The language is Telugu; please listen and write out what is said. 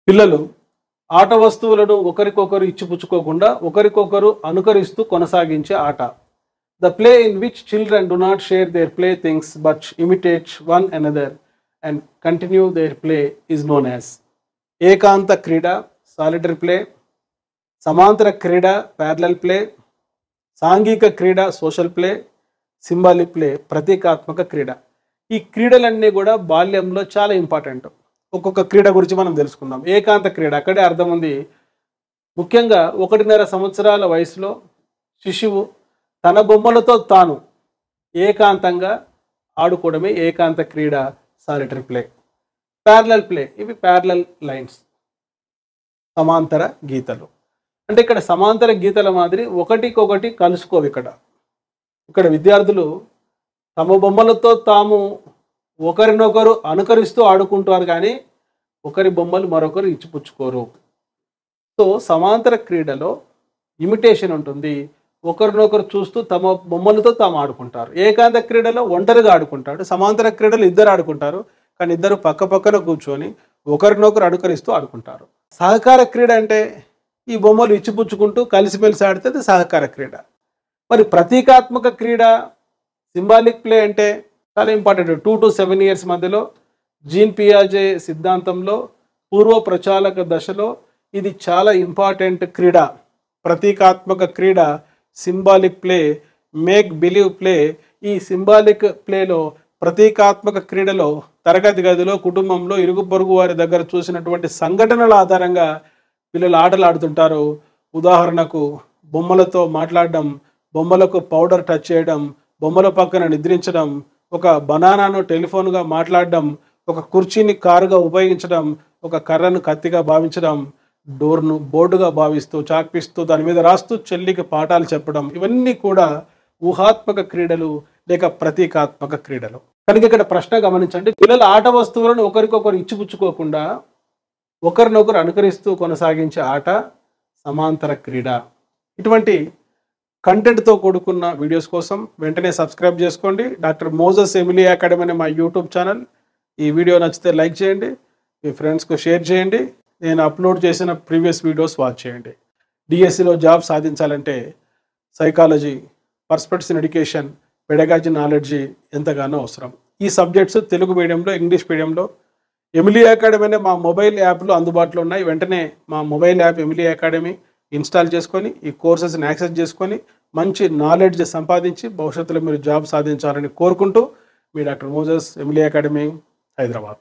పిల్లలు ఆట వస్తువులను ఒకరికొకరు ఇచ్చిపుచ్చుకోకుండా ఒకరికొకరు అనుకరిస్తూ కొనసాగించే ఆట. The play in which children do not share their play things but imitate one another and continue their play is known as ఏకాంత క్రీడ సాలిటరీ ప్లే, సమాంతర క్రీడ ప్యారలల్ ప్లే, సాంఘిక క్రీడ సోషల్ ప్లే, సింబాలిక్ ప్లే ప్రతీకాత్మక క్రీడ. ఈ క్రీడలన్నీ కూడా బాల్యంలో చాలా ఇంపార్టెంట్. ఒక్కొక్క క్రీడ గురించి మనం తెలుసుకుందాం. ఏకాంత క్రీడ అక్కడే అర్థం ఉంది. ముఖ్యంగా 1.5 సంవత్సరాల వయసులో శిశువు తన బొమ్మలతో తాను ఏకాంతంగా ఆడుకోవడమే ఏకాంత క్రీడ సాలిటరీ ప్లే. ప్యారలల్ ప్లే, ఇవి ప్యారలల్ లైన్స్, సమాంతర గీతలు. అంటే ఇక్కడ సమాంతర గీతల మాదిరి ఒకటికొకటి కలుసుకోవు. ఇక్కడ విద్యార్థులు తమ బొమ్మలతో తాము ఒకరినొకరు అనుకరిస్తూ ఆడుకుంటారు, కానీ ఒకరి బొమ్మలు మరొకరు ఇచ్చిపుచ్చుకోరు. సో సమాంతర క్రీడలో ఇమిటేషన్ ఉంటుంది, ఒకరినొకరు చూస్తూ తమ బొమ్మలతో తాము ఆడుకుంటారు. ఏకాంత క్రీడలో ఒంటరిగా ఆడుకుంటాడు, సమాంతర క్రీడలు ఇద్దరు ఆడుకుంటారు, కానీ ఇద్దరు పక్క పక్కన కూర్చొని ఒకరినొకరు అనుకరిస్తూ ఆడుకుంటారు. సహకార క్రీడ అంటే ఈ బొమ్మలు ఇచ్చిపుచ్చుకుంటూ కలిసిమెలిసి ఆడితే అది సహకార క్రీడ. మరి ప్రతీకాత్మక క్రీడ సింబాలిక్ ప్లే అంటే చాలా ఇంపార్టెంట్. 2 to 7 years మధ్యలో జీన్ పియాజే సిద్ధాంతంలో పూర్వ ప్రచాలక దశలో ఇది చాలా ఇంపార్టెంట్ క్రీడ. ప్రతీకాత్మక క్రీడ symbolic play, make believe play. ఈ సింబాలిక్ ప్లేలో ప్రతీకాత్మక క్రీడలో తరగతి గదిలో, కుటుంబంలో, ఇరుగు పొరుగు వారి దగ్గర చూసినటువంటి సంఘటనల ఆధారంగా పిల్లలు ఆటలు ఆడుతుంటారు. ఉదాహరణకు బొమ్మలతో మాట్లాడడం, బొమ్మలకు పౌడర్ టచ్ చేయడం, బొమ్మల పక్కన నిద్రించడం, ఒక బనానాను టెలిఫోన్గా మాట్లాడడం, ఒక కుర్చీని కారుగా ఉపయోగించడం, ఒక కర్రను కత్తిగా భావించడం, డోర్ను బోర్డుగా భావిస్తూ చాక్పిస్తూ దాని మీద రాస్తూ చెల్లికి పాఠాలు చెప్పడం, ఇవన్నీ కూడా ఊహాత్మక క్రీడలు లేక ప్రతీకాత్మక క్రీడలు. కనుక ఇక్కడ ప్రశ్న గమనించండి. పిల్లలు ఆట వస్తువులను ఒకరికొకరు ఇచ్చిపుచ్చుకోకుండా ఒకరినొకరు అనుకరిస్తూ కొనసాగించే ఆట సమాంతర క్రీడ. ఇటువంటి కంటెంట్తో కూడుకున్న వీడియోస్ కోసం వెంటనే సబ్స్క్రైబ్ చేసుకోండి. డాక్టర్ మోజస్ ఎమిలీ అకాడమీ అనే మా యూట్యూబ్ ఛానల్. ఈ వీడియో నచ్చితే లైక్ చేయండి, మీ ఫ్రెండ్స్కు షేర్ చేయండి, నేను అప్లోడ్ చేసిన ప్రీవియస్ వీడియోస్ వాచ్ చేయండి. డిఎస్సిలో జాబ్ సాధించాలంటే psychology, perspectives in education, pedagogy knowledge ఎంతగానో అవసరం. ఈ సబ్జెక్ట్స్ తెలుగు మీడియంలో, ఇంగ్లీష్ మీడియంలో ఎమిలీ అకాడమీ అనే మా మొబైల్ యాప్లు అందుబాటులో ఉన్నాయి. వెంటనే మా mobile app Emily academy install చేసుకొని ఈ కోర్సెస్ని యాక్సెస్ చేసుకొని మంచి నాలెడ్జ్ సంపాదించి భవిష్యత్తులో మీరు జాబ్ సాధించాలని కోరుకుంటూ మీ doctor Moses Emily Academy, Hyderabad.